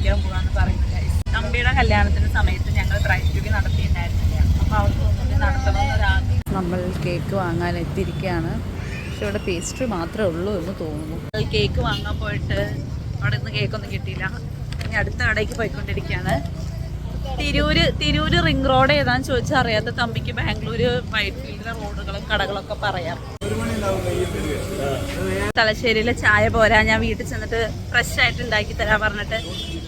കഴിക്കാൻ പോകാന്ന് പറയുന്നത്. തമ്പിയുടെ കല്യാണത്തിന്റെ സമയത്ത് ഞങ്ങൾ ബ്രൈഡ് ട്യൂബി നടത്തിയിട്ടുണ്ടായിരുന്നില്ല. അപ്പോൾ അവർക്ക് ഒന്നുകൂടി നടത്തണമെന്നൊരാഗ്രഹം. നമ്മൾ കേക്ക് വാങ്ങാൻ എത്തിയിരിക്കുകയാണ്. പക്ഷെ ഇവിടെ പേസ്ട്രി മാത്രമേ ഉള്ളൂ എന്ന് തോന്നുന്നു. കേക്ക് വാങ്ങാൻ പോയിട്ട് അവിടെ നിന്ന് കേക്കൊന്നും കിട്ടിയില്ല. ഇനി അടുത്ത കടയ്ക്ക് പോയിക്കൊണ്ടിരിക്കുകയാണ്. തിരൂര് റിംഗ് റോഡ് ഏതാന്ന് ചോദിച്ചാൽ അറിയാത്ത തമ്പിക്ക് ബാംഗ്ലൂര് വൈറ്റ്ഫീൽഡിലെ റോഡുകളും കടകളൊക്കെ പറയാം. തലശ്ശേരിയിലെ ചായ പോരാ, ഞാൻ വീട്ടിൽ ചെന്നിട്ട് ഫ്രഷ് ആയിട്ട് ഉണ്ടാക്കി തരാൻ പറഞ്ഞിട്ട്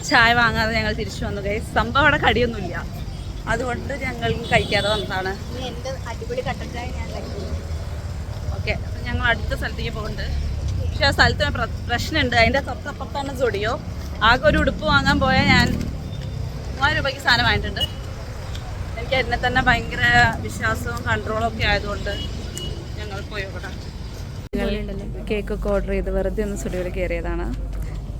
ചായ വാങ്ങാതെ ഞങ്ങൾ തിരിച്ചു വന്നു. ഗൈസ്, സംഭവം അവിടെ കടിയൊന്നുമില്ല, അതുകൊണ്ട് ഞങ്ങൾ കഴിക്കാതെ വന്നതാണ്. അടിപൊളി കട്ടൻ ചായ ഞാൻ ഓക്കെ, അപ്പം ഞങ്ങൾ അടുത്ത സ്ഥലത്തേക്ക് പോകുന്നുണ്ട്. പക്ഷെ ആ സ്ഥലത്ത് പ്രശ്നമുണ്ട്. അതിൻ്റെ തൊട്ടപ്പുറത്താണ് സ്റ്റുഡിയോ. ആകെ ഒരു ഉടുപ്പ് വാങ്ങാൻ പോയാൽ ഞാൻ 3000 രൂപയ്ക്ക് സാധനം വാങ്ങിയിട്ടുണ്ട്. എനിക്ക് എന്നെ തന്നെ ഭയങ്കര വിശ്വാസവും കൺട്രോളും ഒക്കെ ആയതുകൊണ്ട് ഞങ്ങൾ പോയി നോക്കട്ടെ. കേക്കൊക്കെ ഓർഡർ ചെയ്ത് വെറുതെ ഒന്ന് സ്റ്റുഡിയോയിൽ കയറിയതാണ്.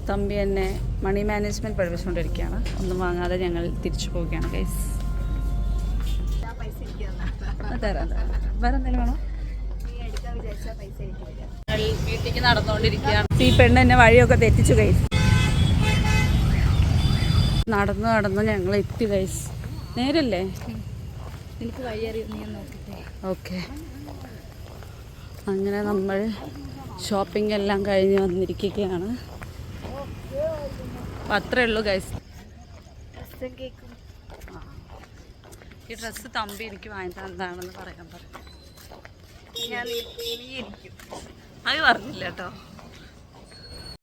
തമ്പി എന്നെ മണി മാനേജ്മെൻറ്റ് പഠിപ്പിച്ചുകൊണ്ടിരിക്കുകയാണ്. ഒന്നും വാങ്ങാതെ ഞങ്ങൾ തിരിച്ചു പോവുകയാണ് ഗൈസ്. തരാം വേറെ എന്തെങ്കിലും വേണോ? ഞങ്ങൾ വീട്ടിലേക്ക് നടന്നുകൊണ്ടിരിക്കുകയാണ്. ഈ പെണ്ണ് എന്നെ വഴിയൊക്കെ തെറ്റിച്ചു ഗൈസ്. നടന്ന് ഞങ്ങൾ എത്തി ഗൈസ്. നേരല്ലേ? എനിക്ക് വഴി അറിയുന്ന ഞാൻ നോക്കിട്ടേ. ഓക്കെ, അങ്ങനെ നമ്മൾ ഷോപ്പിംഗ് എല്ലാം കഴിഞ്ഞ് വന്നിരിക്കുകയാണ്. അപ്പം അത്രേ ഉള്ളൂ ഗൈസ്. ഈ ഡ്രസ്സ് തമ്പി എനിക്ക് വാങ്ങിയത് എന്താണെന്ന് പറയാൻ പറഞ്ഞു. ഞാൻ നീ ഇരിക്കും. അത് പറഞ്ഞില്ല കേട്ടോ.